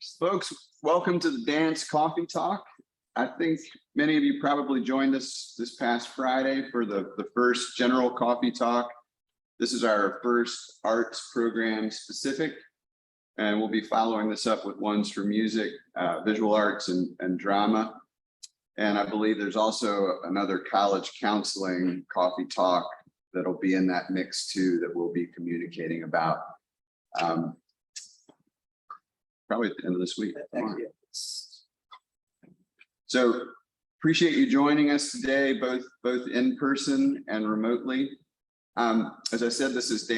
Folks, welcome to the Dance Coffee Talk. I think many of you probably joined us this past Friday for the first general coffee talk. This is our first arts program specific, and we'll be following this up with ones for music, visual arts, and drama. And I believe there's also another college counseling coffee talk that'll be in that mix too, that we'll be communicating about. Probably at the end of this week. So appreciate you joining us today, both in person and remotely. As I said, this is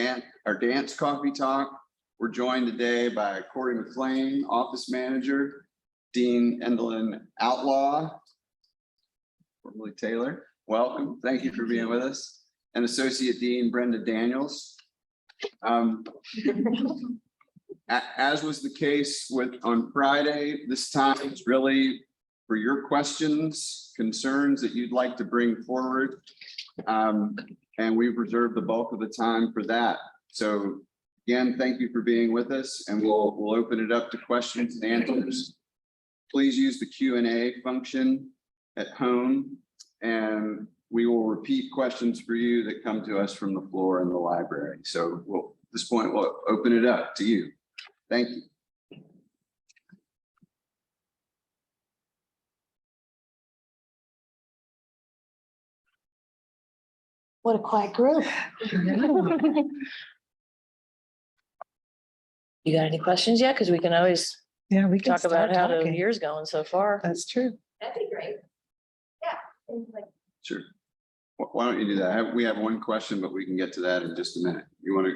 our dance coffee talk. We're joined today by Corey McLean, office manager, Dean Endelin Outlaw, formerly Taylor. Welcome. Thank you for being with us. And Associate Dean Brenda Daniels. As was the case on Friday, this time it's really for your questions, concerns that you'd like to bring forward. And we've reserved the bulk of the time for that. So again, thank you for being with us, and we'll open it up to questions and answers. Please use the Q&A function at home, and we will repeat questions for you that come to us from the floor in the library. So at this point, we'll open it up to you. Thank you. What a quiet group. You got any questions yet? Because we can always we can talk about how the talking. year's going so far. That's true. That'd be great. Yeah. Sure. Why don't you do that? We have one question, but we can get to that in just a minute. You want to?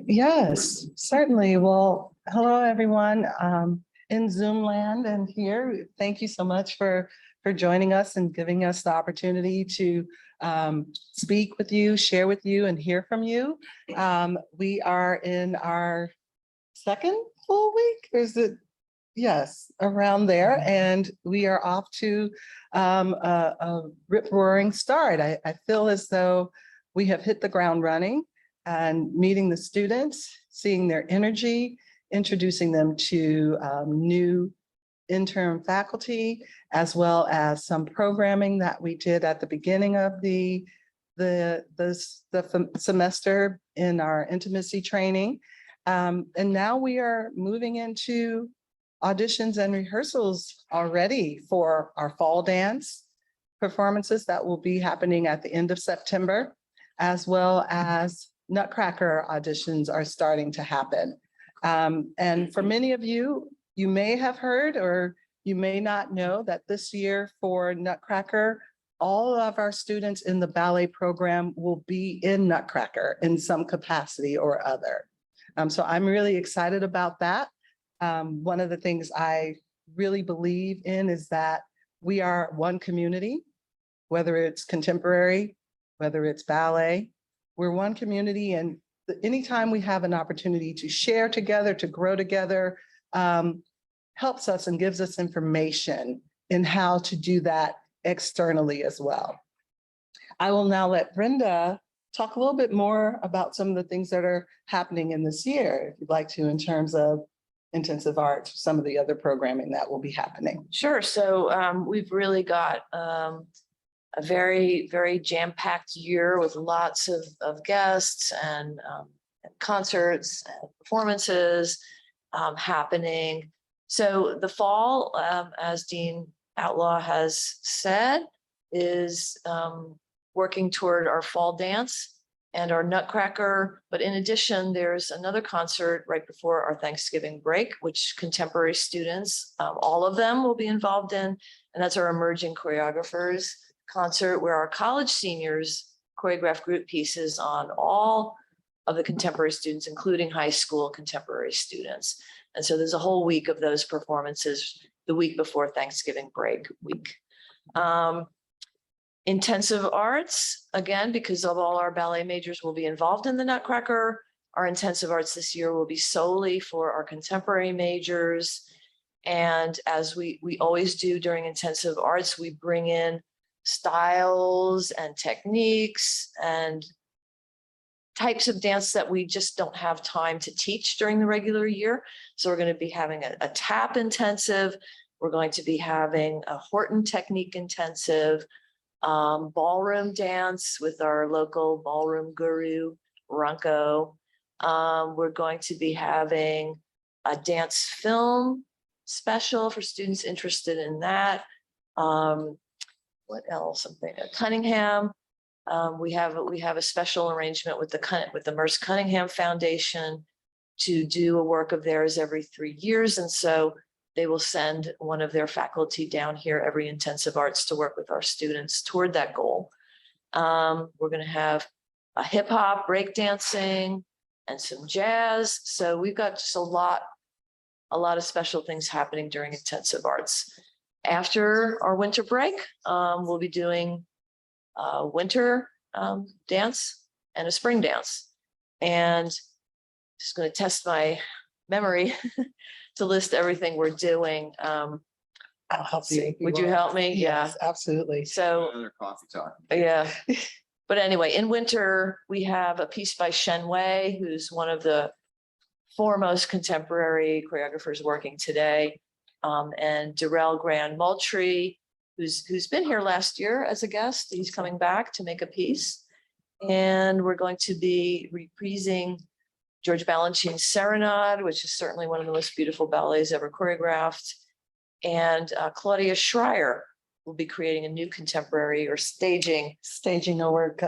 Yes, certainly. Well, hello, everyone in Zoom land and here. Thank you so much for joining us and giving us the opportunity to speak with you, share with you, and hear from you. We are in our second full week. Is it? Yes, around there. And we are off to a rip-roaring start. I feel as though we have hit the ground running and meeting the students, seeing their energy, introducing them to new intern faculty, as well as some programming that we did at the beginning of the semester in our intimacy training. And now we are moving into auditions and rehearsals already for our fall dance performances that will be happening at the end of September, as well as Nutcracker auditions are starting to happen. And for many of you, you may have heard or you may not know that this year for Nutcracker, all of our students in the ballet program will be in Nutcracker in some capacity or other. So I'm really excited about that. One of the things I really believe in is that we are one community, whether it's contemporary, whether it's ballet, we're one community. And anytime we have an opportunity to share together, to grow together, helps us and gives us information in how to do that externally as well. I will now let Brenda talk a little bit more about some of the things that are happening in this year, if you'd like to, in terms of intensive arts, some of the other programming that will be happening. Sure. So we've really got a very, very jam-packed year with lots of guests and concerts and performances happening. So the fall, as Dean Outlaw has said, is working toward our fall dance and our Nutcracker. But in addition, there's another concert right before our Thanksgiving break, which contemporary students, all of them will be involved in. And that's our Emerging Choreographers concert, where our college seniors choreograph group pieces on all of the contemporary students, including high school contemporary students. And so there's a whole week of those performances the week before Thanksgiving break week. Intensive arts, again, because of all our ballet majors will be involved in the Nutcracker. Our intensive arts this year will be solely for our contemporary majors. And as we always do during intensive arts, we bring in styles and techniques and types of dance that we just don't have time to teach during the regular year. So we're going to be having a tap intensive. We're going to be having a Horton technique intensive, ballroom dance with our local ballroom guru, Runko. We're going to be having a dance film special for students interested in that. What else? Something at Cunningham. We have a special arrangement with the Merce Cunningham Foundation to do a work of theirs every 3 years. And so they will send one of their faculty down here every intensive arts to work with our students toward that goal. We're going to have a hip hop, break dancing, and some jazz. So we've got just a lot of special things happening during intensive arts. After our winter break, we'll be doing winter dance and a spring dance. And just going to test my memory to list everything we're doing. I'll help you. if Would you want. help me? Yeah. Yes, absolutely. So, Another coffee talk. yeah. But anyway, in winter, we have a piece by Shen Wei, who's one of the foremost contemporary choreographers working today. And Darrell Grand Moultrie, who's been here last year as a guest. He's coming back to make a piece. And we're going to be reprising George Balanchine's Serenade, which is certainly one of the most beautiful ballets ever choreographed. And Claudia Schreier will be creating a new contemporary or staging A work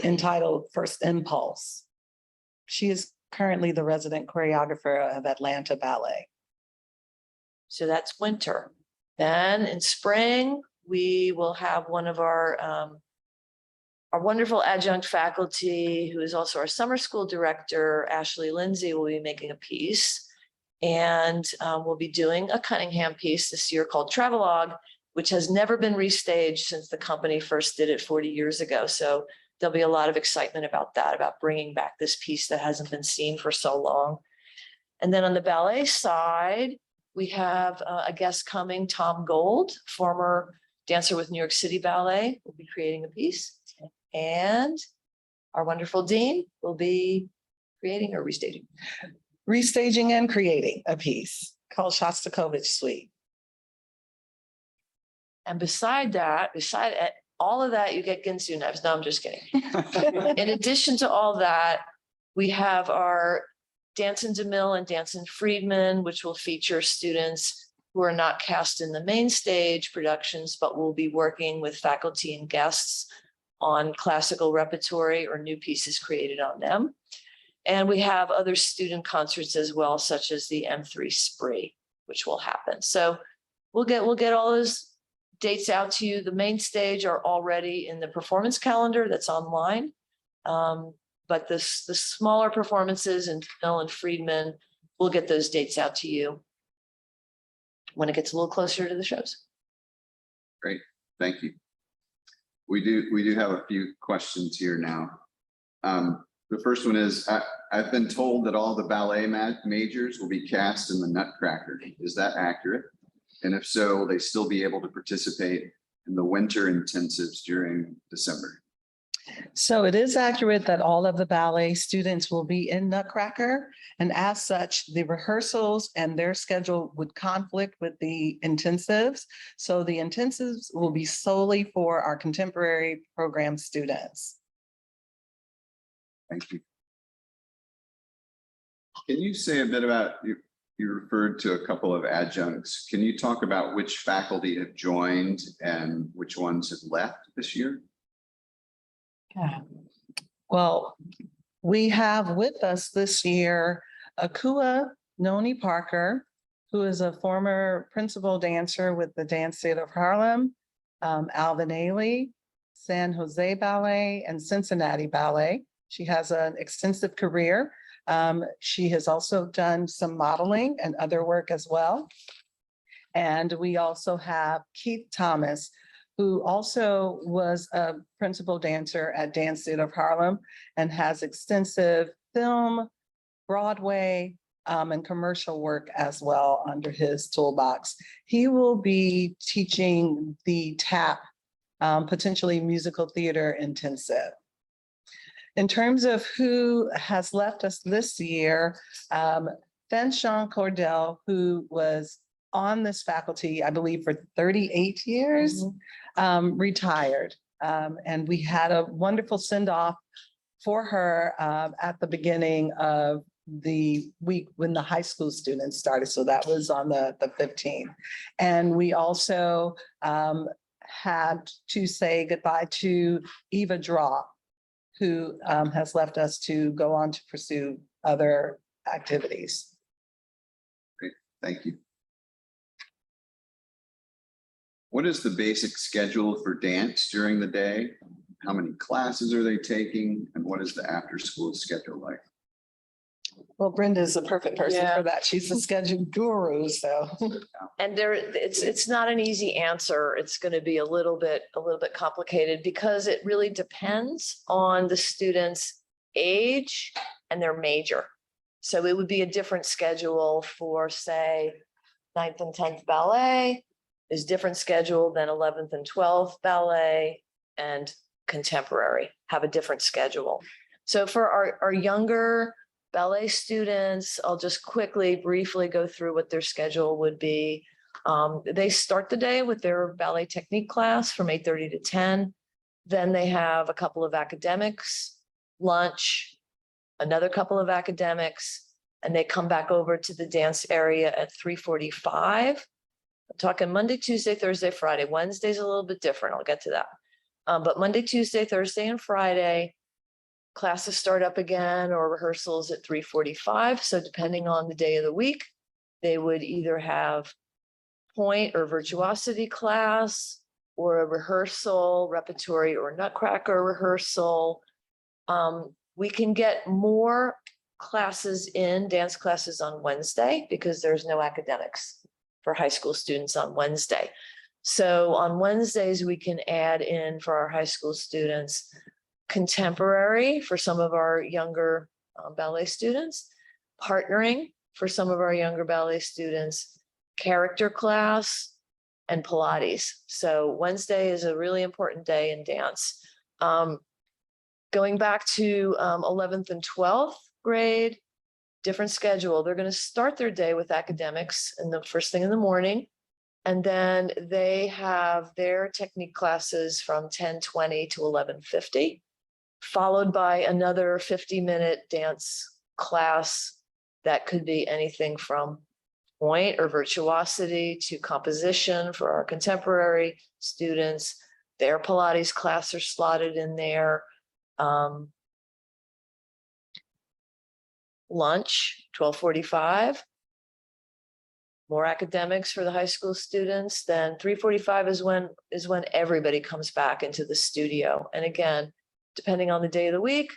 entitled First Impulse. She is currently the resident choreographer of Atlanta Ballet. So that's winter. Then in spring, we will have one of our wonderful adjunct faculty, who is also our summer school director, Ashley Lindsay, will be making a piece. And we'll be doing a Cunningham piece this year called Travelogue, which has never been restaged since the company first did it 40 years ago. So there'll be a lot of excitement about that, about bringing back this piece that hasn't been seen for so long. And then on the ballet side, we have a guest coming, Tom Gold, former dancer with New York City Ballet, will be creating a piece. And our wonderful dean will be creating or restaging. Restaging and creating a piece called Shostakovich Suite. And beside all of that, you get Ginsu knives. No, I'm just kidding. In addition to all that, we have our Danson DeMille and Danson Friedman, which will feature students who are not cast in the main stage productions, but will be working with faculty and guests on classical repertory or new pieces created on them. And we have other student concerts as well, such as the M3 Spree, which will happen. So we'll get all those dates out to you. The main stage are already in the performance calendar that's online. But the smaller performances in Phil and Friedman, we'll get those dates out to you when it gets a little closer to the shows. Great, thank you. We do have a few questions here now. The first one is, I've been told that all the ballet majors will be cast in the Nutcracker. Is that accurate? And if so, will they still be able to participate in the winter intensives during December? So it is accurate that all of the ballet students will be in Nutcracker. And as such, the rehearsals and their schedule would conflict with the intensives. So the intensives will be solely for our contemporary program students. Thank you. Can you say a bit about, you referred to a couple of adjuncts. Can you talk about which faculty have joined and which ones have left this year? Yeah. Well, we have with us this year Akua Noni Parker, who is a former principal dancer with the Dance Theater of Harlem, Alvin Ailey, San Jose Ballet, and Cincinnati Ballet. She has an extensive career. She has also done some modeling and other work as well. And we also have Keith Thomas, who also was a principal dancer at Dance Theater of Harlem and has extensive film, Broadway, and commercial work as well under his toolbox. He will be teaching the TAP, potentially musical theater intensive. In terms of who has left us this year, Fenchon Cordell, who was on this faculty, I believe, for 38 years, retired. And we had a wonderful send-off for her at the beginning of the week when the high school students started. So that was on the 15th. And we also had to say goodbye to Eva Draw, who has left us to go on to pursue other activities. Great, thank you. What is the basic schedule for dance during the day? How many classes are they taking? And what is the after-school schedule like? Well, Brenda is the perfect person Yeah. for that. She's the schedule guru, so. And it's not an easy answer. It's going to be a little bit complicated because it really depends on the student's age and their major. So it would be a different schedule for, say, 9th and 10th ballet is different schedule than 11th and 12th ballet, and contemporary have a different schedule. So for our younger ballet students, I'll just briefly go through what their schedule would be. They start the day with their ballet technique class from 8:30 to 10. Then they have a couple of academics, lunch, another couple of academics, and they come back over to the dance area at 3:45. I'm talking Monday, Tuesday, Thursday, Friday. Wednesday's a little bit different. I'll get to that. But Monday, Tuesday, Thursday, and Friday, classes start up again or rehearsals at 3:45. So depending on the day of the week, they would either have point or virtuosity class or a rehearsal, repertory or nutcracker rehearsal. We can get more dance classes on Wednesday because there's no academics for high school students on Wednesday. So on Wednesdays, we can add in for our high school students contemporary for some of our younger ballet students, partnering for some of our younger ballet students, character class, and Pilates. So Wednesday is a really important day in dance. Going back to 11th and 12th grade, different schedule. They're going to start their day with academics in the first thing in the morning. And then they have their technique classes from 10:20 to 11:50, followed by another 50-minute dance class that could be anything from point or virtuosity to composition for our contemporary students. Their Pilates class are slotted in there. Lunch, 12:45. More academics for the high school students. Then 3:45 is when everybody comes back into the studio. And again, depending on the day of the week,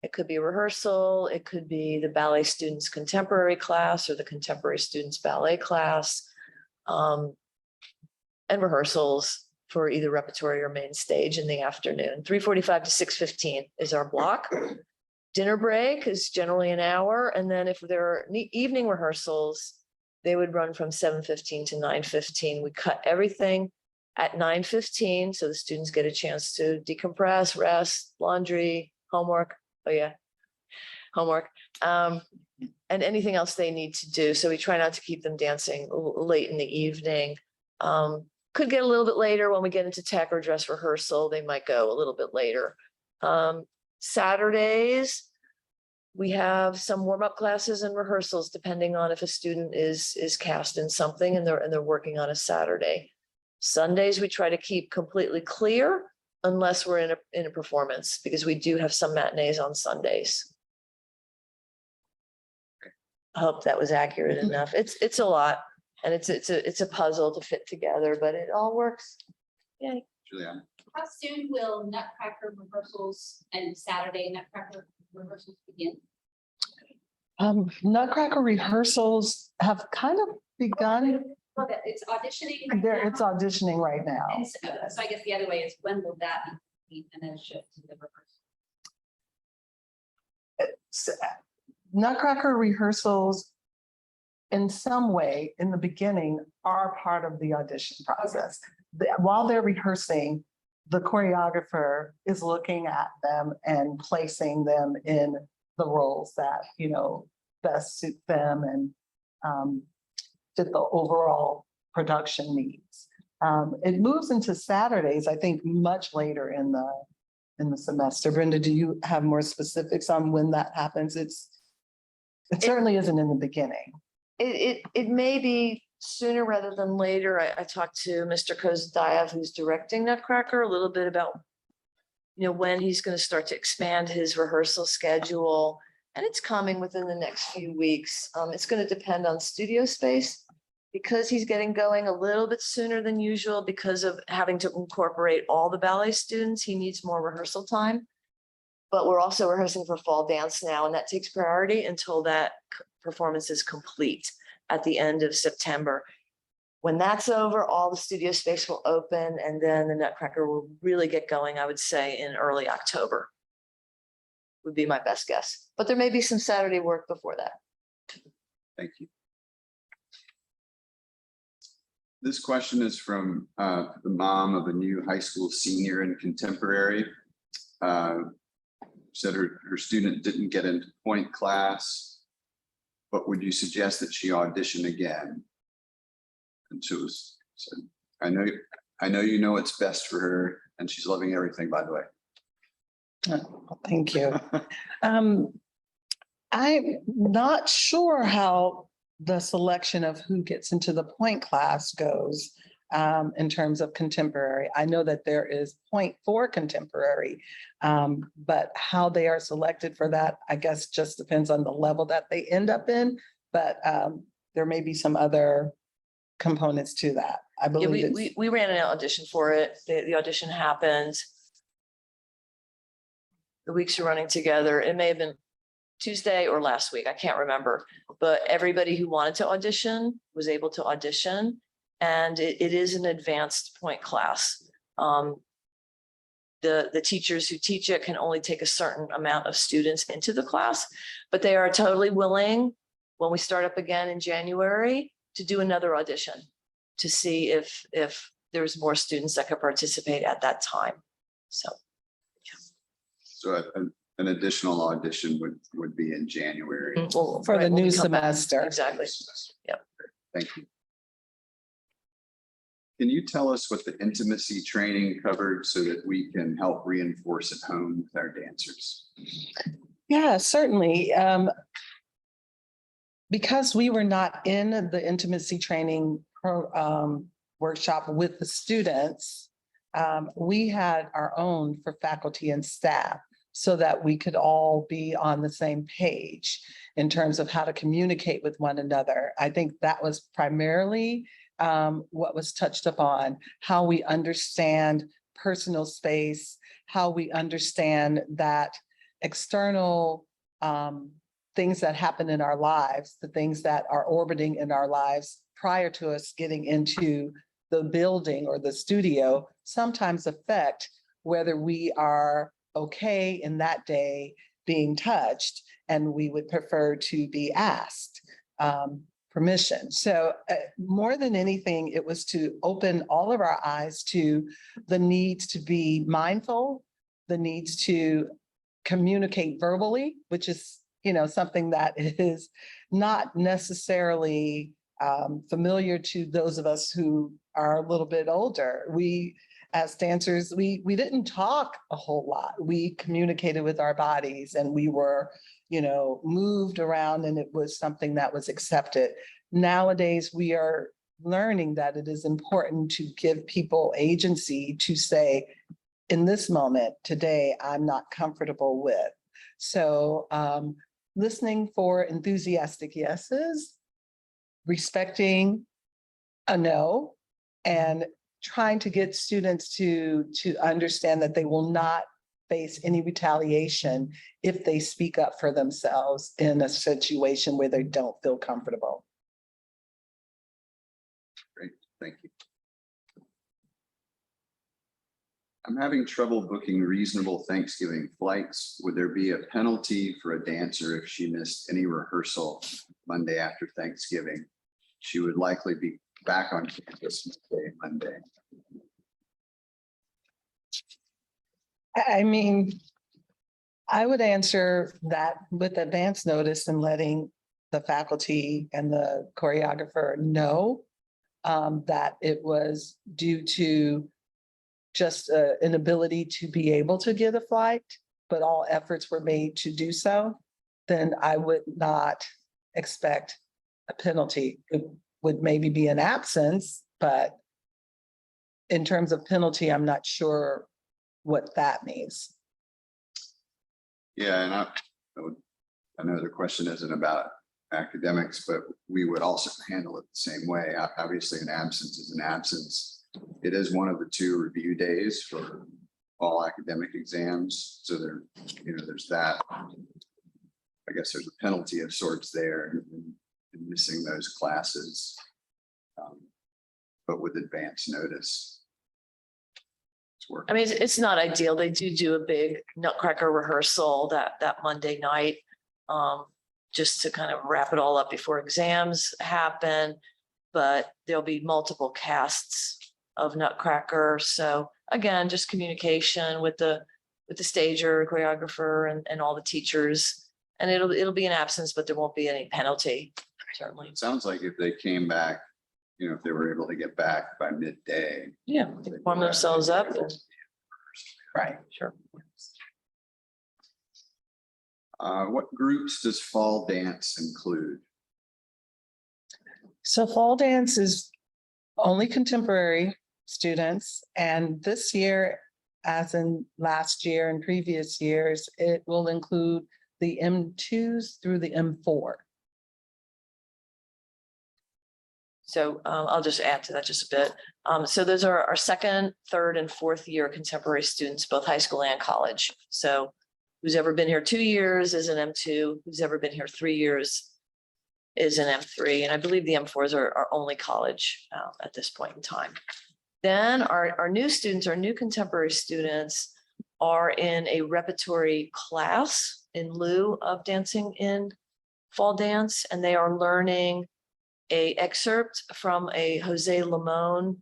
it could be a rehearsal, it could be the ballet students contemporary class or the contemporary students ballet class, and rehearsals for either repertory or main stage in the afternoon. 3:45 to 6:15 is our block. Dinner break is generally an hour. And then if there are evening rehearsals, they would run from 7:15 to 9:15. We cut everything at 9:15 so the students get a chance to decompress, rest, laundry, homework. Oh yeah, homework. And anything else they need to do. So we try not to keep them dancing late in the evening. Could get a little bit later when we get into tech or dress rehearsal. They might go a little bit later. Saturdays, we have some warm-up classes and rehearsals depending on if a student is cast in something and they're working on a Saturday. Sundays, we try to keep completely clear unless we're in a performance, because we do have some matinees on Sundays. I hope that was accurate enough. It's a lot, and it's a puzzle to fit together, but it all works. Yeah. Juliana? How soon will Nutcracker rehearsals and Saturday Nutcracker rehearsals begin? Nutcracker rehearsrsals have kind of begun. Well, it's auditioning. right There, now. it's auditioning right now. And so I guess the other way is, when will that be and then shift to the rehearsal? Nutcracker rehearsals in some way in the beginning are part of the audition process. While they're rehearsing, the choreographer is looking at them and placing them in the roles that, best suit them and fit the overall production needs. It moves into Saturdays, I think, much later in the semester. Brenda, do you have more specifics on when that happens? It certainly isn't in the beginning. It may be sooner rather than later. I talked to Mr. Kozdayev, who's directing Nutcracker, a little bit about, when he's going to start to expand his rehearsal schedule. And it's coming within the next few weeks. It's going to depend on studio space because he's getting going a little bit sooner than usual because of having to incorporate all the ballet students. He needs more rehearsal time. But we're also rehearsing for fall dance now, and that takes priority until that performance is complete at the end of September. When that's over, all the studio space will open, and then the Nutcracker will really get going, I would say, in early October. Would be my best guess. But there may be some Saturday work before that. Thank you. This question is from the mom of a new high school senior in contemporary. Said her student didn't get into point class, but would you suggest that she audition again? And she said, I know you know what's best for her, and she's loving everything, by the way. Oh, thank you. I'm not sure how the selection of who gets into the point class goes in terms of contemporary. I know that there is point for contemporary, but how they are selected for that, I guess, just depends on the level that they end up in. But there may be some other components to that. I believe we ran an audition for it. The audition happened. The weeks are running together. It may have been Tuesday or last week. I can't remember, but everybody who wanted to audition was able to audition. And it is an advanced point class. The teachers who teach it can only take a certain amount of students into the class, but they are totally willing when we start up again in January to do another audition to see if there's more students that could participate at that time. So. So an additional audition would be in January. Well, for the when we new come back. semester. Exactly. Yep. Thank you. Can you tell us what the intimacy training covered so that we can help reinforce at home with our dancers? Yeah, certainly. Because we were not in the intimacy training workshop with the students, we had our own for faculty and staff so that we could all be on the same page in terms of how to communicate with one another. I think that was primarily what was touched upon, how we understand personal space, how we understand that external things that happen in our lives, the things that are orbiting in our lives prior to us getting into the building or the studio sometimes affect whether we are okay in that day being touched, and we would prefer to be asked permission. So more than anything, it was to open all of our eyes to the needs to be mindful, the needs to communicate verbally, which is, something that is not necessarily familiar to those of us who are a little bit older. We, as dancers, we didn't talk a whole lot. We communicated with our bodies, and we were, moved around, and it was something that was accepted. Nowadays, we are learning that it is important to give people agency to say, in this moment today, I'm not comfortable with. So listening for enthusiastic yeses, respecting a no, and trying to get students to understand that they will not face any retaliation if they speak up for themselves in a situation where they don't feel comfortable. Great, thank you. I'm having trouble booking reasonable Thanksgiving flights. Would there be a penalty for a dancer if she missed any rehearsal Monday after Thanksgiving? She would likely be back on campus Monday. I mean, I would answer that with advance notice and letting the faculty and the choreographer know that it was due to just an inability to be able to get a flight, but all efforts were made to do so, then I would not expect a penalty. It would maybe be an absence, but in terms of penalty, I'm not sure what that means. Yeah, and I know the question isn't about academics, but we would also handle it the same way. Obviously, an absence is an absence. It is one of the 2 review days for all academic exams. So there's that. I guess there's a penalty of sorts there in missing those classes. But with advance notice. It's working. I mean, it's not ideal. They do a big Nutcracker rehearsal that Monday night. Just to kind of wrap it all up before exams happen. But there'll be multiple casts of Nutcracker. So again, just communication with the stager, choreographer, and all the teachers. And it'll be an absence, but there won't be any penalty, certainly. It sounds like if they came back, if they were able to get back by midday. Yeah, they form themselves up. Right. Sure. What groups does fall dance include? So fall dance is only contemporary students, and this year, as in last year and previous years, it will include the M2s through the M4. So I'll just add to that just a bit. So those are our 2nd, 3rd, and 4th year contemporary students, both high school and college. So who's ever been here 2 years is an M2, who's ever been here 3 years is an M3. And I believe the M4s are only college at this point in time. Then our new students, our new contemporary students are in a repertory class in lieu of dancing in fall dance. And they are learning an excerpt from a Jose Limon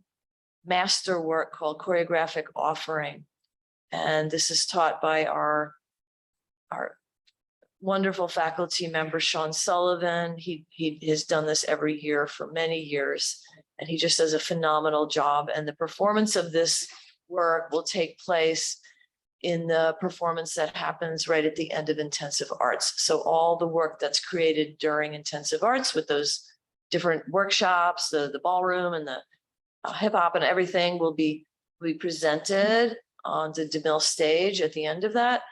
masterwork called Choreographic Offering. And this is taught by our wonderful faculty member, Sean Sullivan. He has done this every year for many years, and he just does a phenomenal job. And the performance of this work will take place in the performance that happens right at the end of intensive arts. So all the work that's created during intensive arts with those different workshops, the ballroom and the hip hop and everything will be presented on the DeMille stage at the end of that.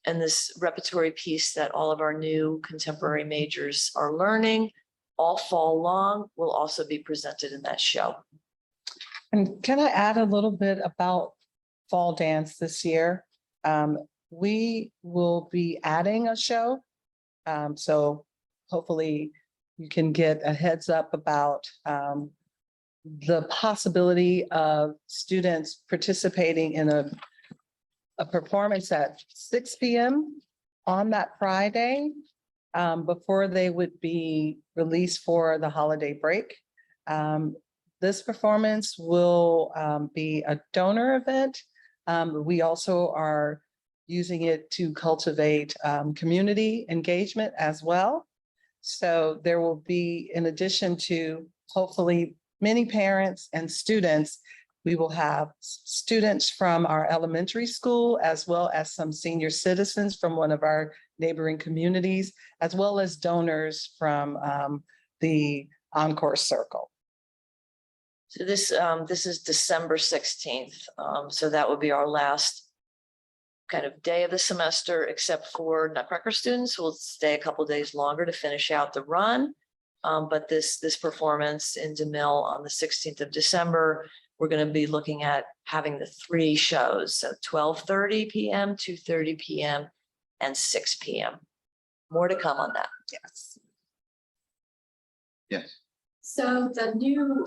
And this repertory piece that all of our new contemporary majors are learning all fall long will also be presented in that show. And can I add a little bit about fall dance this year? We will be adding a show. So hopefully you can get a heads up about the possibility of students participating in a performance at 6 p.m. on that Friday before they would be released for the holiday break. This performance will be a donor event. We also are using it to cultivate community engagement as well. So there will be, in addition to hopefully many parents and students, we will have students from our elementary school, as well as some senior citizens from one of our neighboring communities, as well as donors from the Encore Circle. So this is December 16th. So that would be our last kind of day of the semester, except for Nutcracker students. We'll stay a couple days longer to finish out the run. But this performance in DeMille on the 16th of December, we're going to be looking at having the 3 shows. So 12:30 p.m., 2:30 p.m., and 6 p.m. More to come on that. Yes. Yes. So the new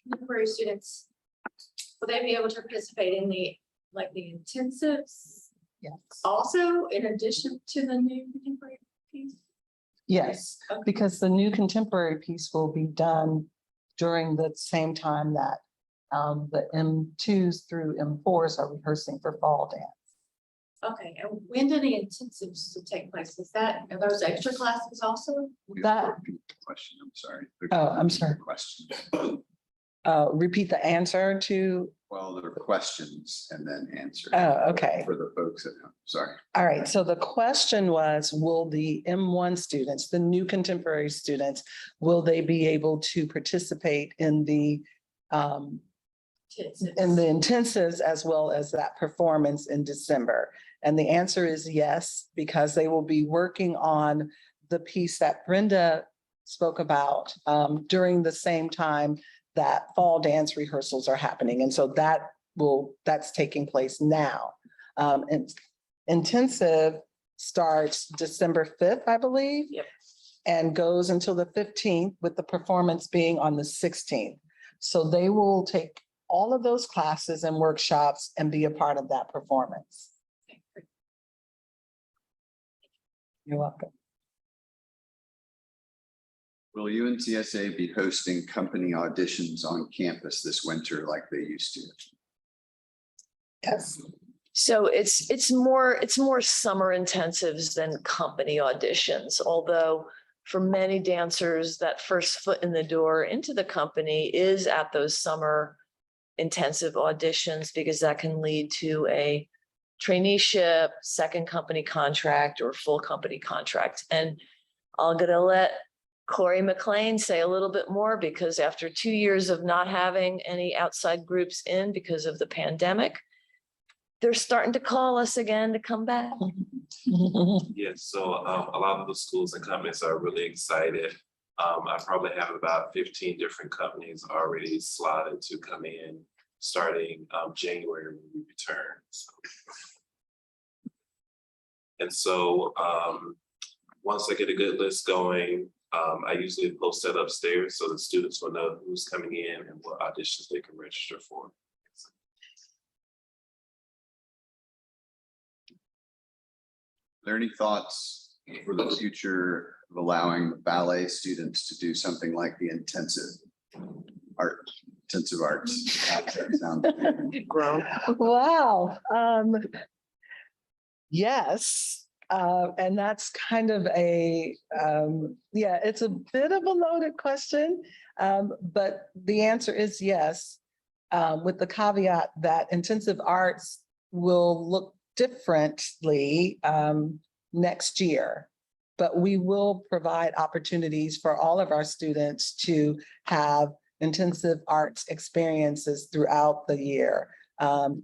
contemporary students, will they be able to participate in the intensives Yes. also in addition to the new contemporary piece? Yes, Okay. because the new contemporary piece will be done during the same time that The M2s through M4s are rehearsing for fall dance. Okay, and when do the intensives to take place? Are those extra classes also? That, Repeat the question, I'm sorry. Oh, I'm sorry. The question. repeat the answer to, Well, there are questions and then answer. okay. For the folks at home, sorry. All right, so the question was, will the M1 students, the new contemporary students, will they be able to participate in the intensives as well as that performance in December? And the answer is yes, because they will be working on the piece that Brenda spoke about during the same time that fall dance rehearsals are happening. And so that's taking place now. And intensive starts December 5th, I believe. Yep. And goes until the 15th, with the performance being on the 16th. So they will take all of those classes and workshops and be a part of that performance. You're welcome. Will UNCSA be hosting company auditions on campus this winter like they used to? Yes. So it's more summer intensives than company auditions, although for many dancers, that first foot in the door into the company is at those summer intensive auditions, because that can lead to a traineeship, second company contract, or full company contract. And I'm gonna let Corey McLean say a little bit more, because after 2 years of not having any outside groups in because of the pandemic, they're starting to call us again to come back. Yes, so a lot of the schools and companies are really excited. I probably have about 15 different companies already slotted to come in starting January when we return. And so once I get a good list going, I usually post that upstairs so the students will know who's coming in and what auditions they can register for. Are there any thoughts for the future of allowing ballet students to do something like the intensive arts? That sounds- Grown. Wow. Yes. And that's kind of it's a bit of a loaded question. But the answer is yes, with the caveat that intensive arts will look differently next year. But we will provide opportunities for all of our students to have intensive arts experiences throughout the year,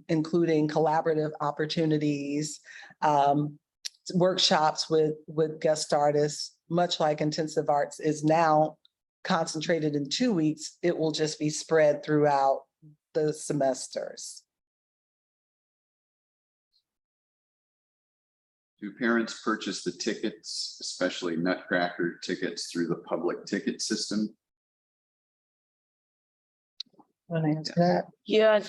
including collaborative opportunities, workshops with guest artists. Much like intensive arts is now concentrated in 2 weeks, it will just be spread throughout the semesters. Do parents purchase the tickets, especially Nutcracker tickets, through the public ticket system? Want to answer that? Yeah,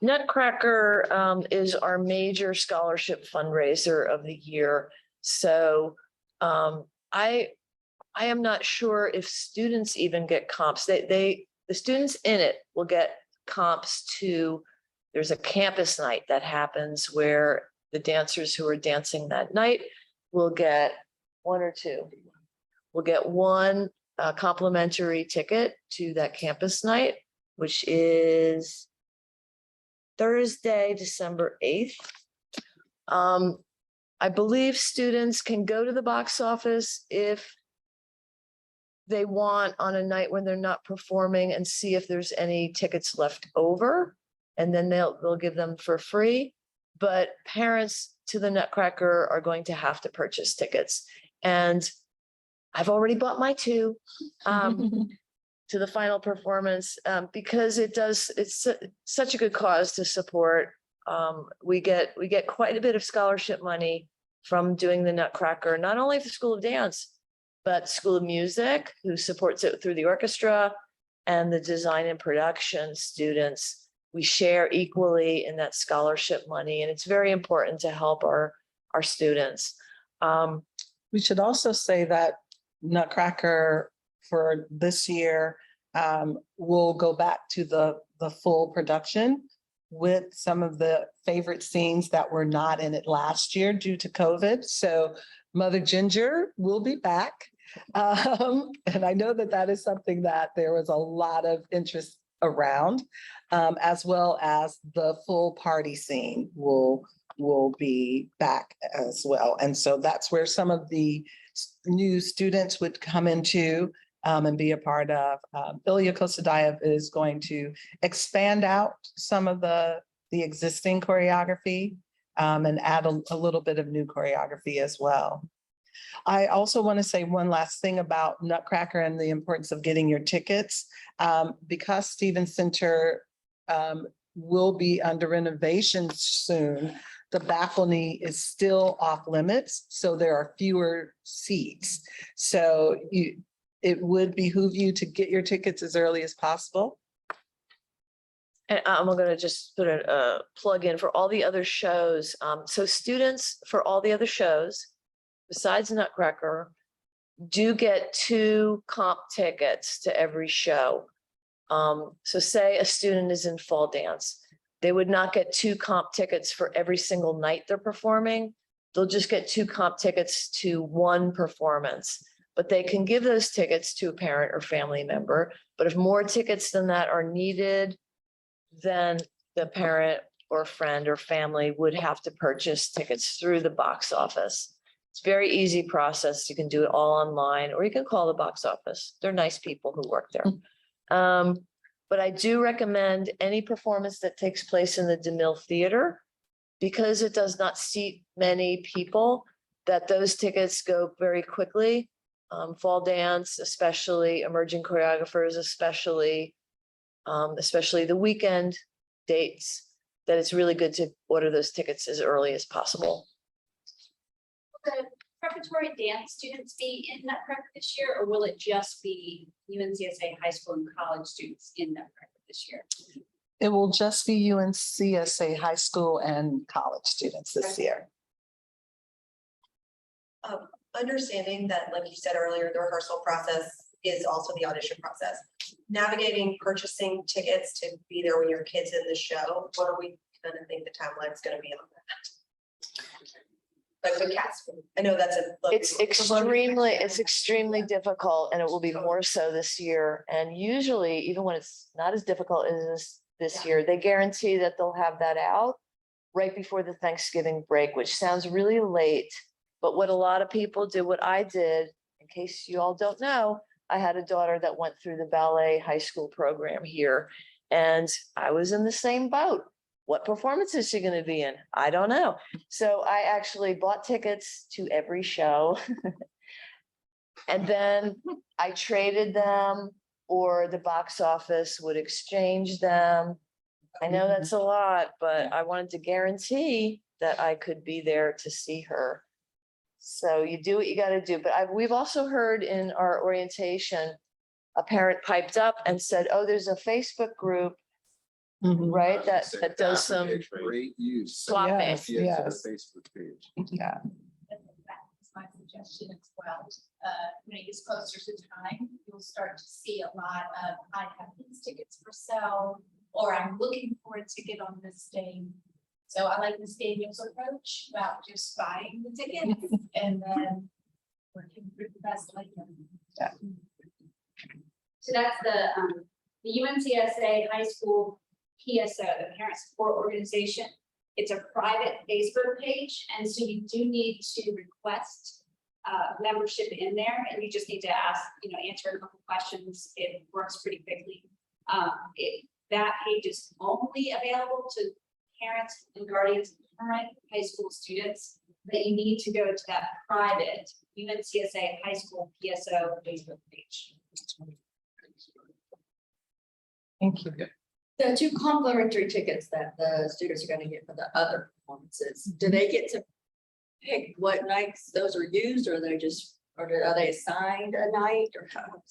Nutcracker is our major scholarship fundraiser of the year. So I am not sure if students even get comps. The students in it will get comps to, there's a campus night that happens where the dancers who are dancing that night will get one or two. We'll get one complimentary ticket to that campus night, which is Thursday, December 8th. I believe students can go to the box office if they want on a night when they're not performing and see if there's any tickets left over, and then they'll give them for free. But parents to the Nutcracker are going to have to purchase tickets. And I've already bought my 2 to the final performance because it's such a good cause to support. We get quite a bit of scholarship money from doing the Nutcracker, not only for School of Dance, but School of Music, who supports it through the orchestra, and the design and production students. We share equally in that scholarship money, and it's very important to help our students. We should also say that Nutcracker for this year will go back to the the full production with some of the favorite scenes that were not in it last year due to COVID. So Mother Ginger will be back. And I know that that is something that there was a lot of interest around, as well as the full party scene will be back as well. And so that's where some of the new students would come into and be a part of. Ilya Kosadayev is going to expand out some of the existing choreography and add a little bit of new choreography as well. I also want to say one last thing about Nutcracker and the importance of getting your tickets. Because Stevens Center will be under renovation soon, the balcony is still off limits, so there are fewer seats. So it would behoove you to get your tickets as early as possible. And I'm gonna just put a plug in for all the other shows. So students for all the other shows, besides Nutcracker, do get 2 comp tickets to every show. So say a student is in fall dance, they would not get 2 comp tickets for every single night they're performing. They'll just get 2 comp tickets to 1 performance, but they can give those tickets to a parent or family member. But if more tickets than that are needed, then the parent or friend or family would have to purchase tickets through the box office. It's a very easy process. You can do it all online, or you can call the box office. They're nice people who work there. But I do recommend any performance that takes place in the DeMille Theater, because it does not seat many people, that those tickets go very quickly. Fall dance, especially emerging choreographers, especially the weekend dates, that it's really good to order those tickets as early as possible. The preparatory dance students be in Nutcracker this year, or will it just be UNCSA high school and college students in Nutcracker this year? It will just be UNCSA high school and college students this year. Understanding that, like you said earlier, the rehearsal process is also the audition process. Navigating purchasing tickets to be there when your kid's in the show, what do we kind of think the timeline's gonna be on that? Like the cast, I know that's It's extremely difficult, and it will be more so this year. And usually, even when it's not as difficult as this year, they guarantee that they'll have that out right before the Thanksgiving break, which sounds really late. But what a lot of people do, what I did, in case you all don't know, I had a daughter that went through the ballet high school program here, and I was in the same boat. What performance is she going to be in? I don't know. So I actually bought tickets to every show. And then I traded them, or the box office would exchange them. I know that's a lot, but I wanted to guarantee that I could be there to see her. So you do what you got to do. But we've also heard in our orientation, a parent piped up and said, oh, there's a Facebook group, right, that does some Great use. swapping. Yes, Kids on the yes. Facebook page. Yeah. That's my suggestion as well. When it gets closer to time, you'll start to see a lot of, I have these tickets for sale, or I'm looking for a ticket on this day. So I like Ms. Daniel's approach about just buying the tickets and then working through the best later. So that's the UNCSA high school PSO, the Parent Support Organization. It's a private Facebook page, and so you do need to request membership in there, and you just need to ask, answer a couple questions. It works pretty quickly. That page is only available to parents and guardians of current high school students, but you need to go to that private UNCSA high school PSO Facebook page. Thank you. The 2 complimentary tickets that the students are gonna get for the other performances, do they get to pick what nights those are used, or are they assigned a night, or how?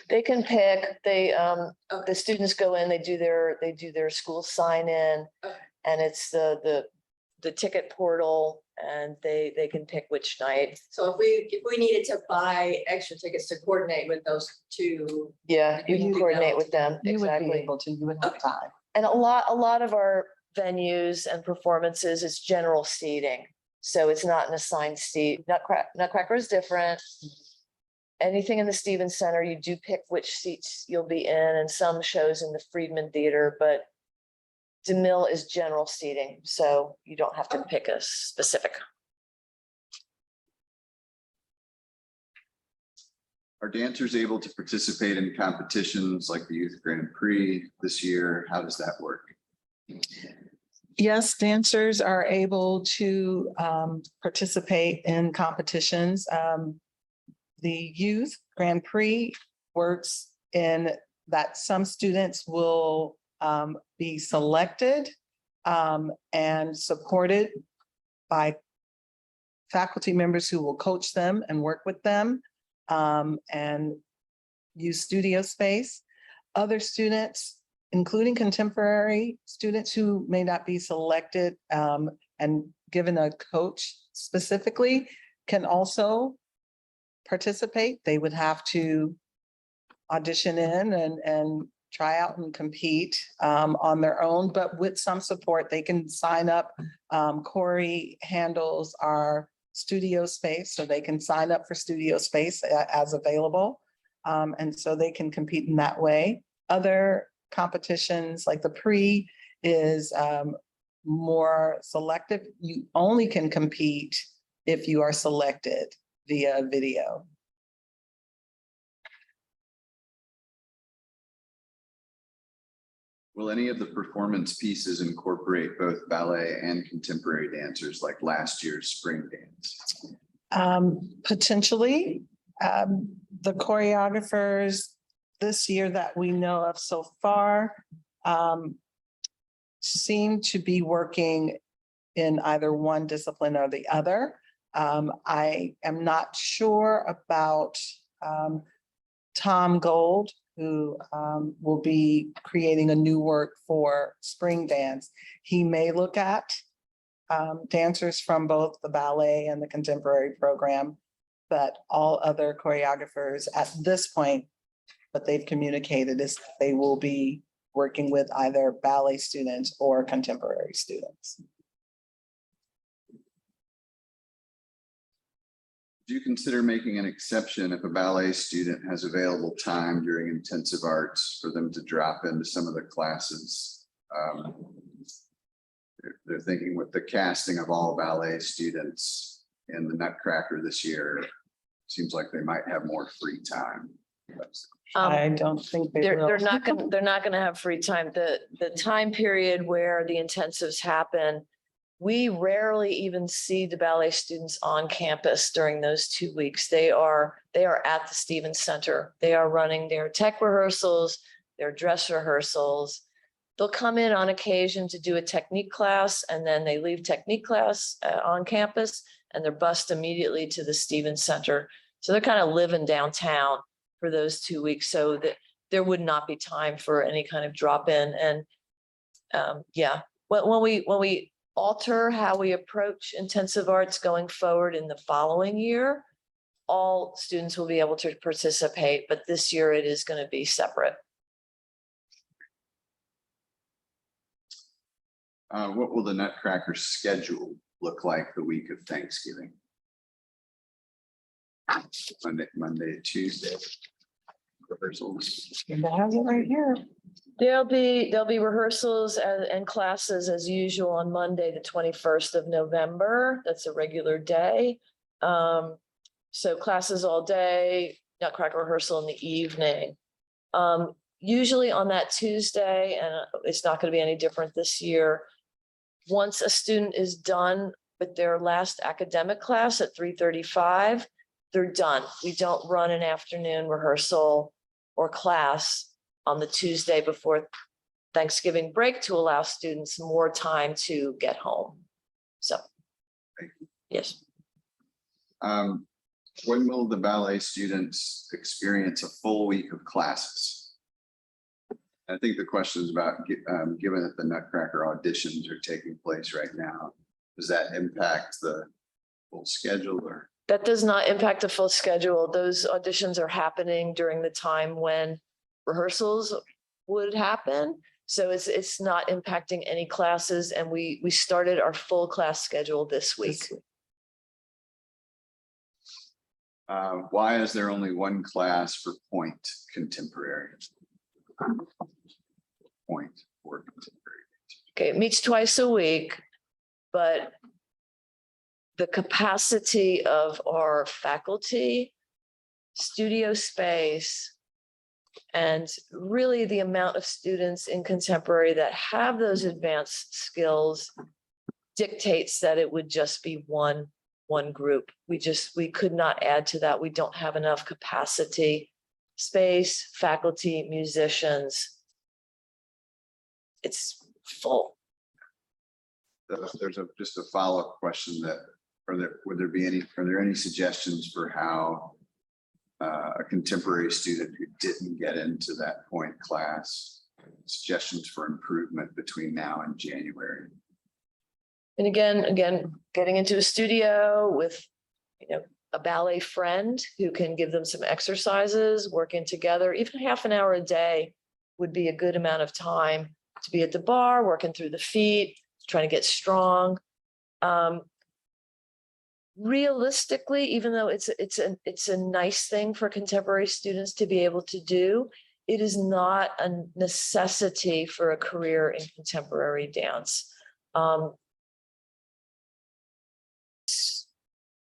They can pick, the students go in, they do their school sign in, Okay. and it's the ticket portal, and they can pick which night. So if we needed to buy extra tickets to coordinate with those two. Yeah, you can You coordinate know, with them, You would be exactly. able to, you would have time. And a lot of our venues and performances is general seating. So it's not an assigned seat. Nutcracker is different. Anything in the Stevens Center, you do pick which seats you'll be in, and some shows in the Friedman Theater, but DeMille is general seating, so you don't have to pick a specific. Are dancers able to participate in competitions like the Youth Grand Prix this year? How does that work? Yes, dancers are able to participate in competitions. The Youth Grand Prix works in that some students will be selected and supported by faculty members who will coach them and work with them and use studio space. Other students, including contemporary students who may not be selected and given a coach specifically, can also participate. They would have to audition in and try out and compete on their own, but with some support, they can sign up. Corey handles our studio space, so they can sign up for studio space as available. And so they can compete in that way. Other competitions like the Prix is more selective. You only can compete if you are selected via video. Will any of the performance pieces incorporate both ballet and contemporary dancers like last year's spring dance? Potentially, the choreographers this year that we know of so far seem to be working in either one discipline or the other. I am not sure about Tom Gold, who will be creating a new work for spring dance. He may look at dancers from both the ballet and the contemporary program, but all other choreographers at this point, what they've communicated is they will be working with either ballet students or contemporary students. Do you consider making an exception if a ballet student has available time during intensive arts for them to drop into some of the classes? They're thinking with the casting of all ballet students in the Nutcracker this year, seems like they might have more free time. I don't think they will. They're not gonna have free time. The time period where the intensives happen, we rarely even see the ballet students on campus during those 2 weeks. They are at the Stevens Center. They are running their tech rehearsals, their dress rehearsals. They'll come in on occasion to do a technique class, and then they leave technique class on campus and they're bused immediately to the Stevens Center. So they're kind of living downtown for those 2 weeks, so that there would not be time for any kind of drop in. And yeah, when we alter how we approach intensive arts going forward in the following year, all students will be able to participate, but this year it is going to be separate. What will the Nutcracker schedule look like the week of Thanksgiving? Monday, Tuesday. Rehearsals. And I have it right here. There'll be rehearsals and classes as usual on Monday, the 21st of November. That's a regular day. So classes all day, Nutcracker rehearsal in the evening. Usually on that Tuesday, and it's not going to be any different this year, once a student is done with their last academic class at 3:35, they're done. We don't run an afternoon rehearsal or class on the Tuesday before Thanksgiving break to allow students more time to get home. So, yes. When will the ballet students experience a full week of classes? I think the question is about, given that the Nutcracker auditions are taking place right now, does that impact the full schedule or? That does not impact the full schedule. Those auditions are happening during the time when rehearsals would happen. So it's not impacting any classes, and we started our full class schedule this week. Why is there only one class for point contemporary? Point for contemporary. Okay, it meets twice a week, but the capacity of our faculty, studio space, and really the amount of students in contemporary that have those advanced skills dictates that it would just be one group. We could not add to that. We don't have enough capacity, space, faculty, musicians. It's full. There's just a follow-up question that, are there any suggestions for how a contemporary student who didn't get into that point class, suggestions for improvement between now and January? And again, getting into a studio with, a ballet friend who can give them some exercises, working together, even half an hour a day would be a good amount of time to be at the bar, working through the feet, trying to get strong. Realistically, even though it's a nice thing for contemporary students to be able to do, it is not a necessity for a career in contemporary dance.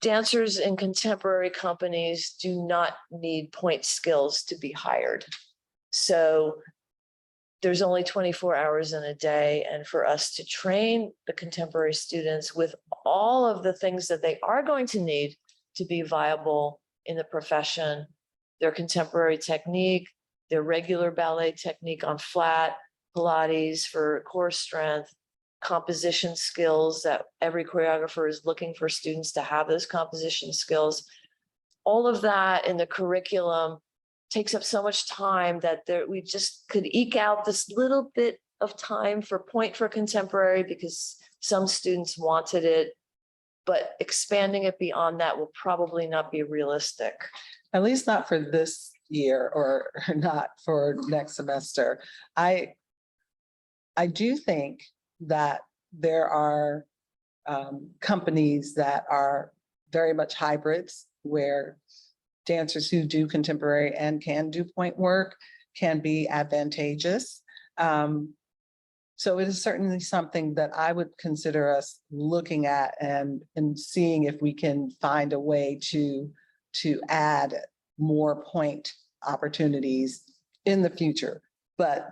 Dancers in contemporary companies do not need point skills to be hired. So there's only 24 hours in a day. And for us to train the contemporary students with all of the things that they are going to need to be viable in the profession, their contemporary technique, their regular ballet technique on flat, Pilates for core strength, composition skills that every choreographer is looking for students to have those composition skills. All of that in the curriculum takes up so much time that we just could eke out this little bit of time for point for contemporary because some students wanted it, but expanding it beyond that will probably not be realistic. At least not for this year or not for next semester. I do think that there are companies that are very much hybrids where dancers who do contemporary and can do point work can be advantageous. So it is certainly something that I would consider us looking at and seeing if we can find a way to add more point opportunities in the future. But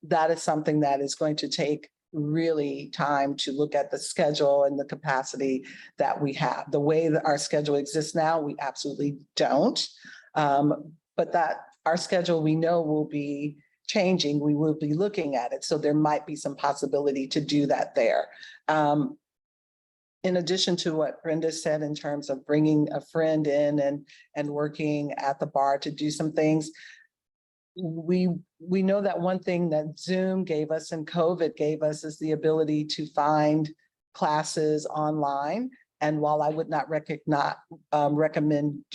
that is something that is going to take really time to look at the schedule and the capacity that we have. The way that our schedule exists now, we absolutely don't. But that our schedule we know will be changing. We will be looking at it. So there might be some possibility to do that there. In addition to what Brenda said in terms of bringing a friend in and working at the bar to do some things, we know that one thing that Zoom gave us and COVID gave us is the ability to find classes online. And while I would not recommend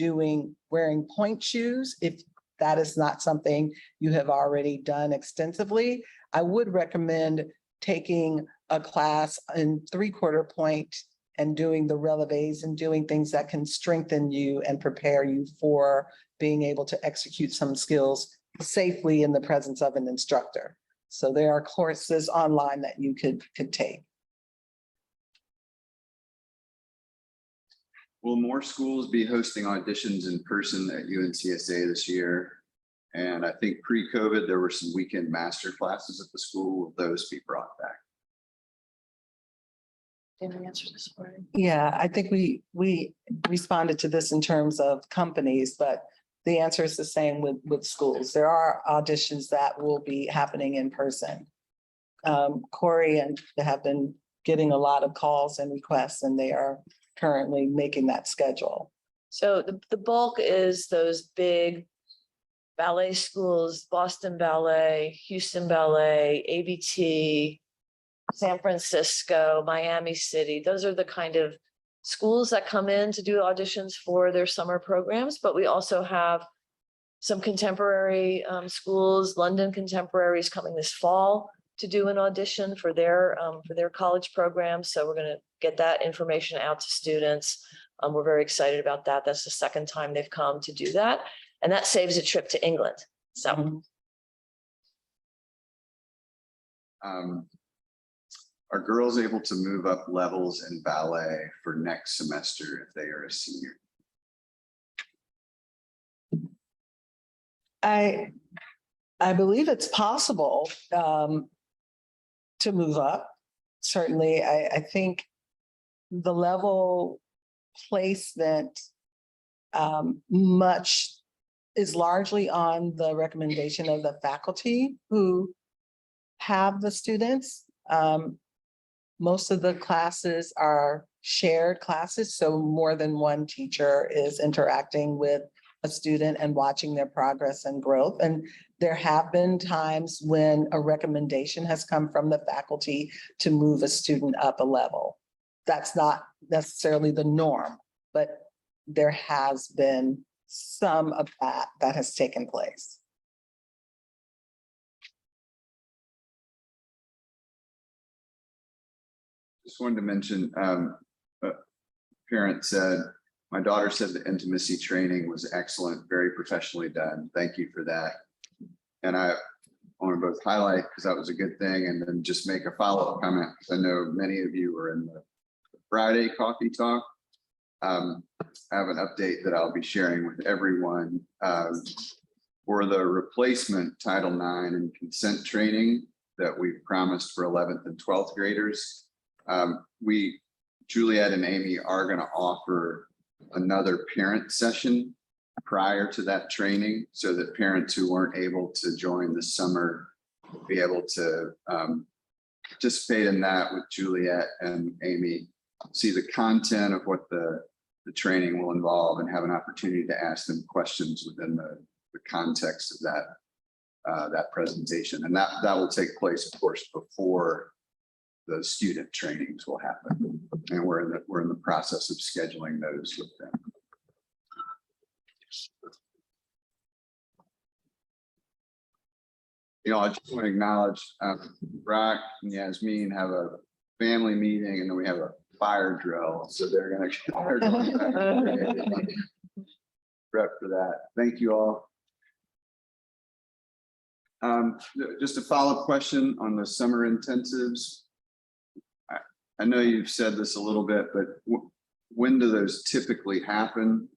wearing point shoes, if that is not something you have already done extensively, I would recommend taking a class in 3/4 point and doing the releves and doing things that can strengthen you and prepare you for being able to execute some skills safely in the presence of an instructor. So there are courses online that you could take. Will more schools be hosting auditions in person at UNCSA this year? And I think pre-COVID, there were some weekend master classes at the school. Will those be brought back? Didn't answer this one. Yeah, I think we responded to this in terms of companies, but the answer is the same with schools. There are auditions that will be happening in person. Corey and have been getting a lot of calls and requests, and they are currently making that schedule. So the bulk is those big ballet schools, Boston Ballet, Houston Ballet, ABT, San Francisco, Miami City. Those are the kind of schools that come in to do auditions for their summer programs, but we also have some contemporary schools, London Contemporaries coming this fall to do an audition for their college program. So we're going to get that information out to students. We're very excited about that. That's the second time they've come to do that. And that saves a trip to England. So are girls able to move up levels in ballet for next semester if they are a senior? I believe it's possible to move up. Certainly, I think the level placement much is largely on the recommendation of the faculty who have the students. Most of the classes are shared classes, so more than one teacher is interacting with a student and watching their progress and growth. And there have been times when a recommendation has come from the faculty to move a student up a level. That's not necessarily the norm, but there has been some of that has taken place. Just wanted to mention, a parent said, my daughter said the intimacy training was excellent, very professionally done. Thank you for that. And I want to both highlight, because that was a good thing, and then just make a follow-up comment, because I know many of you were in the Friday coffee talk. I have an update that I'll be sharing with everyone for the replacement Title IX and consent training that we've promised for 11th and 12th graders. Juliet and Amy are going to offer another parent session prior to that training, so that parents who weren't able to join this summer will be able to participate in that with Juliet and Amy, see the content of what the training will involve, and have an opportunity to ask them questions within the context of that presentation. And that will take place, of course, before the student trainings will happen. And we're in the process of scheduling those with them. You know, I just want to acknowledge Brock and Yasmin have a family meeting, and then we have a fire drill. So they're going to prep for that. Thank you all. Just a follow-up question on the summer intensives. I know you've said this a little bit, but when do those typically happen?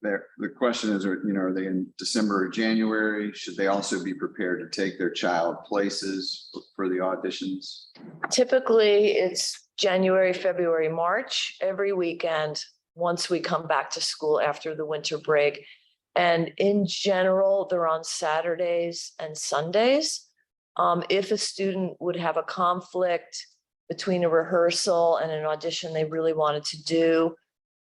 The question is, are they in December or January? Should they also be prepared to take their child places for the auditions? typically it's January, February, March, every weekend, once we come back to school after the winter break. And in general, they're on Saturdays and Sundays. If a student would have a conflict between a rehearsal and an audition they really wanted to do,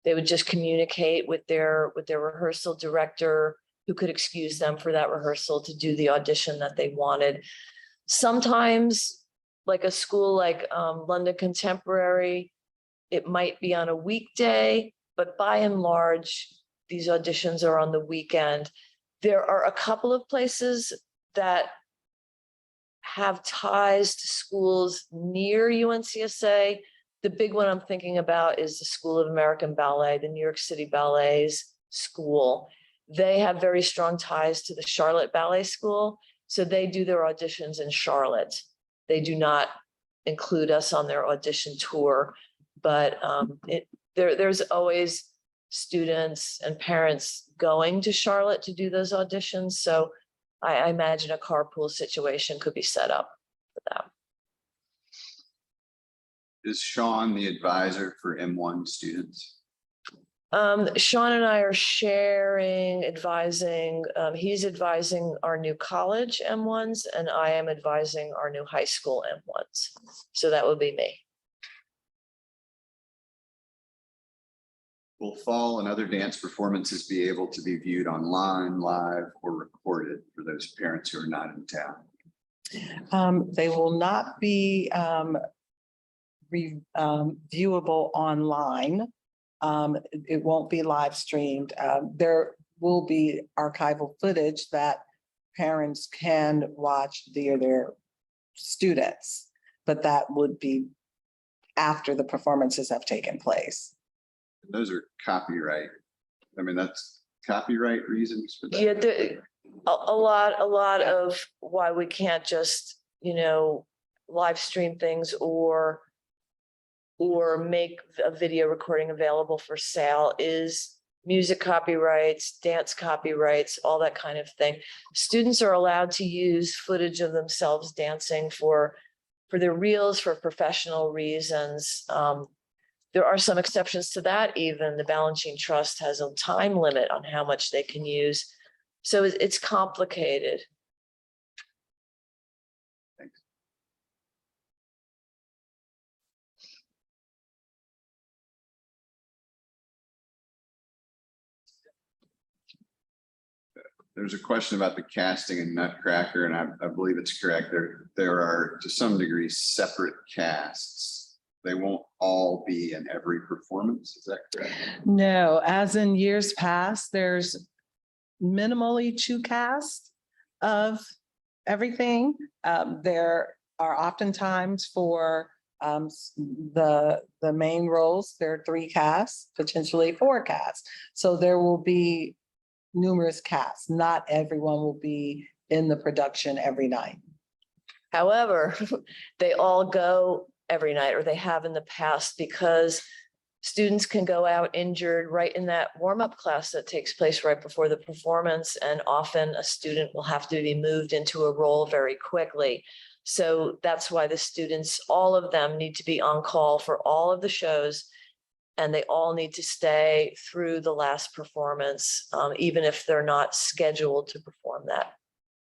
they would just communicate with their rehearsal director, who could excuse them for that rehearsal to do the audition that they wanted. Sometimes, like a school like London Contemporary, it might be on a weekday, but by and large, these auditions are on the weekend. There are a couple of places that have ties to schools near UNCSA. The big one I'm thinking about is the School of American Ballet, the New York City Ballet's school. They have very strong ties to the Charlotte Ballet School, so they do their auditions in Charlotte. They do not include us on their audition tour, but there's always students and parents going to Charlotte to do those auditions. So I imagine a carpool situation could be set up for that. Is Sean the advisor for M1 students? Sean and I are sharing, advising. He's advising our new college M1s, and I am advising our new high school M1s. So that would be me. Will fall and other dance performances be able to be viewed online, live, or recorded for those parents who are not in town? They will not be viewable online. It won't be live streamed. There will be archival footage that parents can watch via their students, but that would be after the performances have taken place. Those are copyright. I mean, that's copyright reasons for that. Yeah, a lot of why we can't just, live stream things or make a video recording available for sale is music copyrights, dance copyrights, all that kind of thing. Students are allowed to use footage of themselves dancing for their reels, for professional reasons. There are some exceptions to that. Even the Balanchine Trust has a time limit on how much they can use. So it's complicated. Thanks. There's a question about the casting in Nutcracker, and I believe it's correct. There are, to some degree, separate casts. They won't all be in every performance. Is that correct? No, as in years past, there's minimally 2 casts of everything. There are oftentimes for the main roles, there are 3 casts, potentially 4 casts. So there will be numerous casts. Not everyone will be in the production every night. However, they all go every night, or they have in the past, because students can go out injured right in that warm-up class that takes place right before the performance. And often a student will have to be moved into a role very quickly. So that's why the students, all of them, need to be on call for all of the shows. And they all need to stay through the last performance, even if they're not scheduled to perform that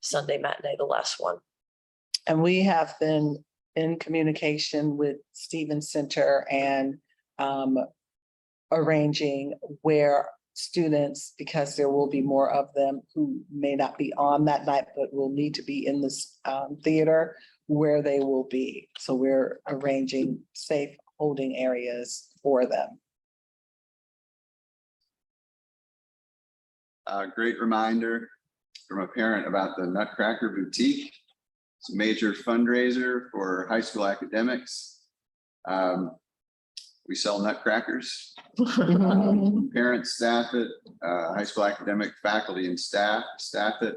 Sunday matinee, the last one. And we have been in communication with Stevens Center and arranging where students, because there will be more of them who may not be on that night, but will need to be in this theater, where they will be. So we're arranging safe holding areas for them. A great reminder from a parent about the Nutcracker Boutique. It's a major fundraiser for high school academics. We sell nutcrackers. Parents staff it, high school academic faculty and staff it.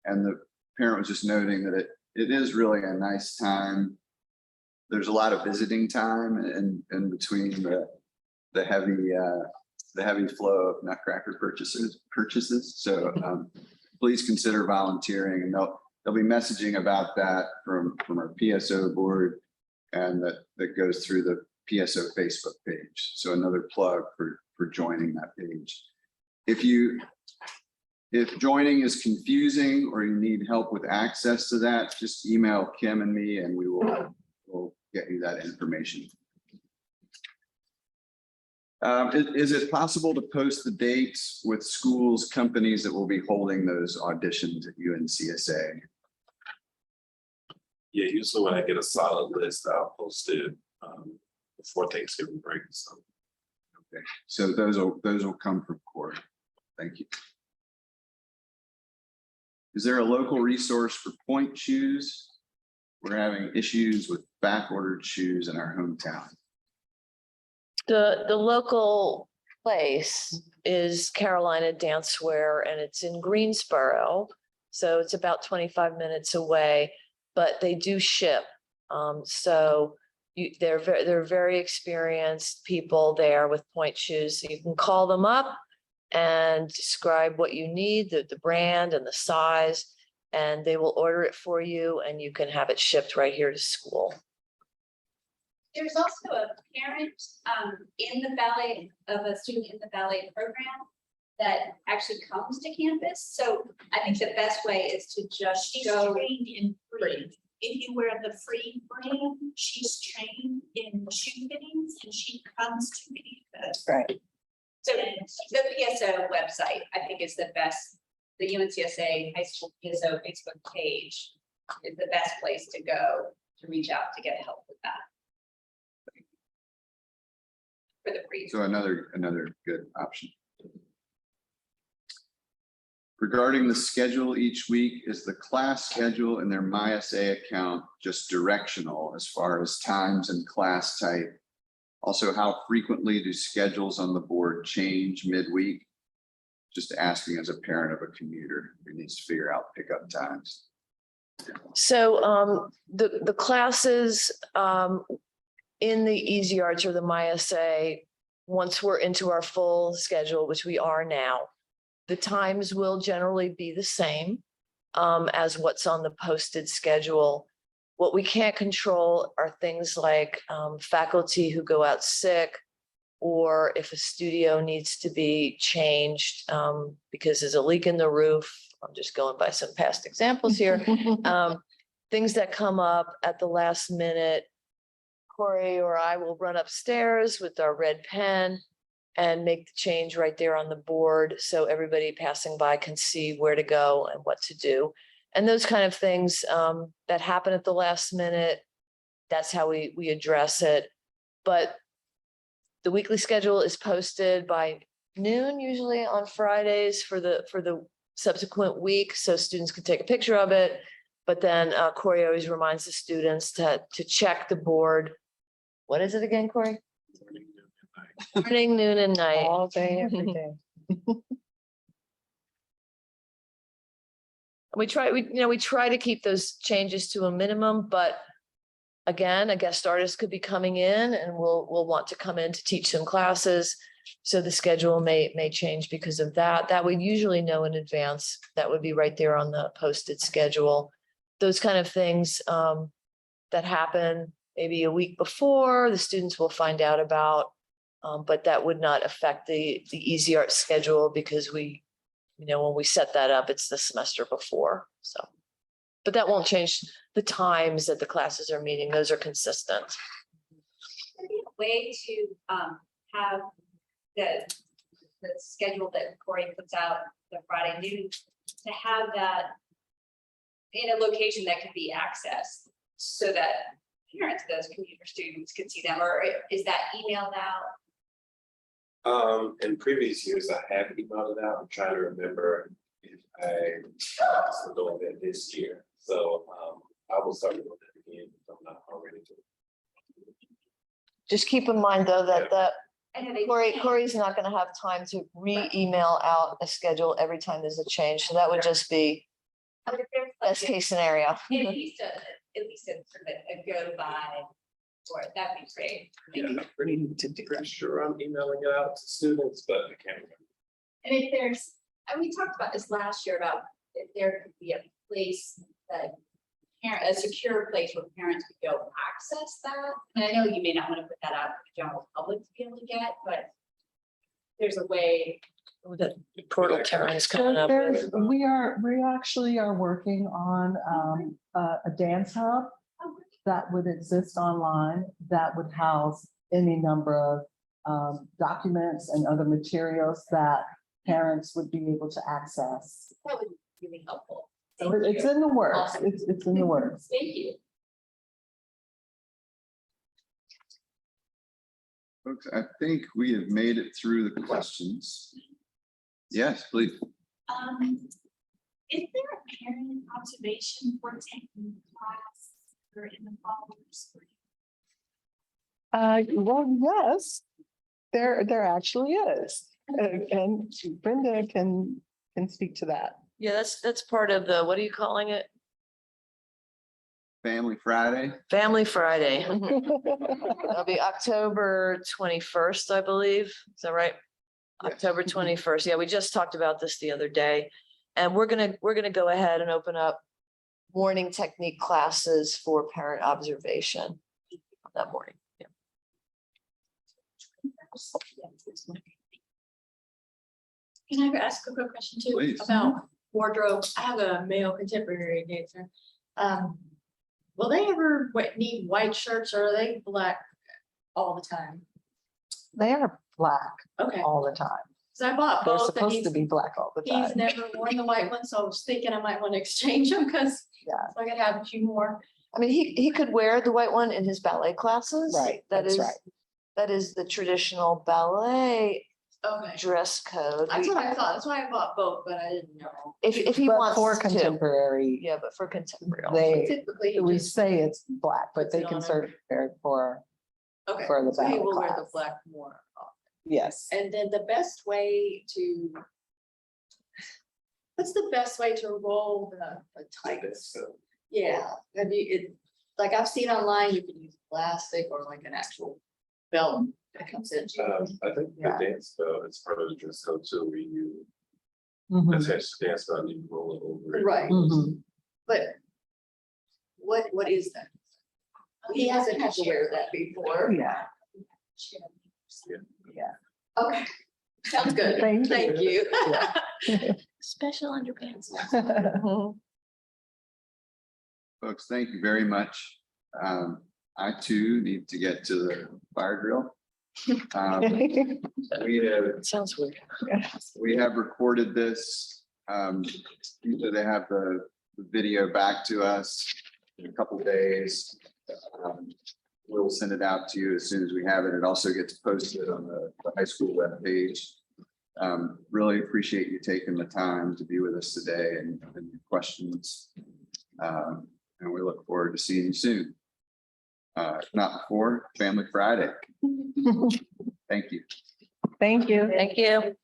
And the parent was just noting that it is really a nice time. There's a lot of visiting time in between the heavy flow of Nutcracker purchases. So please consider volunteering, and they'll be messaging about that from our PSO board, and that goes through the PSO Facebook page. So another plug for joining that page. If joining is confusing or you need help with access to that, just email Kim and me, and we'll get you that information. Is it possible to post the dates with schools, companies that will be holding those auditions at UNCSA? Yeah, usually when I get a solid list, I'll post it before Thanksgiving break. So. Okay, so those will come from Corey. Thank you. Is there a local resource for point shoes? We're having issues with back-ordered shoes in our hometown. The local place is Carolina Dancewear, and it's in Greensboro. So it's about 25 minutes away, but they do ship. They're very experienced people there with point shoes. So you can call them up and describe what you need, the brand and the size, and they will order it for you, and you can have it shipped right here to school. There's also a parent in the ballet, of a student in the ballet program that actually comes to campus. So I think the best way is to just She's go. trained in free. If you wear the free brand, she's trained in shoe fittings and she comes to campus. Right. So the PSO website, I think, is the best, the UNCSA High School PSO Facebook page is the best place to go to reach out to get help with that. For the brief. So another good option. Regarding the schedule each week, is the class schedule in their MySA account just directional as far as times and class type? Also, how frequently do schedules on the board change midweek? Just asking as a parent of a commuter who needs to figure out pickup times. So the classes in the Easy Arts or the MySA, once we're into our full schedule, which we are now, the times will generally be the same as what's on the posted schedule. What we can't control are things like faculty who go out sick, or if a studio needs to be changed because there's a leak in the roof. I'm just going by some past examples here. Things that come up at the last minute, Corey or I will run upstairs with our red pen and make the change right there on the board so everybody passing by can see where to go and what to do. And those kind of things that happen at the last minute, that's how we address it. But the weekly schedule is posted by noon, usually on Fridays for the subsequent week, so students can take a picture of it. But then Corey always reminds the students to check the board. What is it again, Corey? Morning, noon, and night. All day, every day. We try to keep those changes to a minimum, but again, a guest artist could be coming in and will want to come in to teach some classes. So the schedule may change because of that. That we usually know in advance. That would be right there on the posted schedule. Those kind of things that happen maybe a week before, the students will find out about, but that would not affect the Easy Art schedule because when we set that up, it's the semester before, so. But that won't change the times that the classes are meeting. Those are consistent. Would there be a way to have the schedule that Corey puts out the Friday noon, to have that in a location that can be accessed so that parents of those commuter students can see them, or is that emailed out? In previous years, I have emailed it out. I'm trying to remember if I was doing that this year. So I will start doing that again if I'm not already doing it. Just keep in mind, though, that I know they Corey's not going to have time to re-email out a schedule every time there's a change. So that would just be but if there's like best case scenario. at least a sort of a go by, or that'd be great. Yeah, I'm pretty sure I'm emailing it out to students, but I can't remember. And if there's, and we talked about this last year about if there could be a place that a secure place where parents could go access that. And I know you may not want to put that out for the general public to be able to get, but there's a way. The portal Karen's coming up with. We actually are working on a dance hub that would exist online that would house any number of documents and other materials that parents would be able to access. That would be really helpful. So it's in the works. It's in the works. Thank you. Folks, I think we have made it through the questions. Yes, please. Is there a parent observation for taking class or in the fall or spring? Well, yes, there actually is. And Brenda can speak to that. Yeah, that's part of the, what are you calling it? Family Friday. Family Friday. That'll be October 21st, I believe. Is that right? Yes. October 21st. Yeah, we just talked about this the other day. And we're gonna go ahead and open up morning technique classes for parent observation that morning. Yeah. Can I ask a quick question too? Please. About wardrobe? I have a male contemporary dancer. Will they ever need white shirts or are they black all the time? They are black Okay, all the time. so I bought They're both and supposed to be black all the he's time. never worn the white one, so I was thinking I might want to exchange them because Yeah. So I could have a few more. I mean, he could wear the white one in his ballet classes. Right, That that's is, right. that is the traditional ballet Okay. dress code. That's what I thought. That's why I bought both, but I didn't know. If he But wants for to, contemporary, yeah, but for contemporary. they, Typically, we just, say it's black, but puts they it can on a- serve it for, okay, for the so he ballet will wear the class. black more often. Yes. And then the best way to. What's the best way to roll the tights? So, Yeah, have you, like I've seen online, you can use plastic or like an actual belt that comes in. I think the Yeah. dance belt is part of the dress code too, where you Mhm. attach the dance belt and you roll it over. it. Right. Mhm. But what is that? He hasn't had to wear that before. Yeah, Okay, sounds good. Thank Thank you. Special underpants. Folks, thank you very much. I too need to get to the fire drill. Sounds weird. We have recorded this. Usually they have the video back to us in a couple days. We'll send it out to you as soon as we have it. It also gets posted on the high school webpage. Really appreciate you taking the time to be with us today and your questions. And we look forward to seeing you soon. If not before, Family Friday. Thank you. Thank you. Thank you.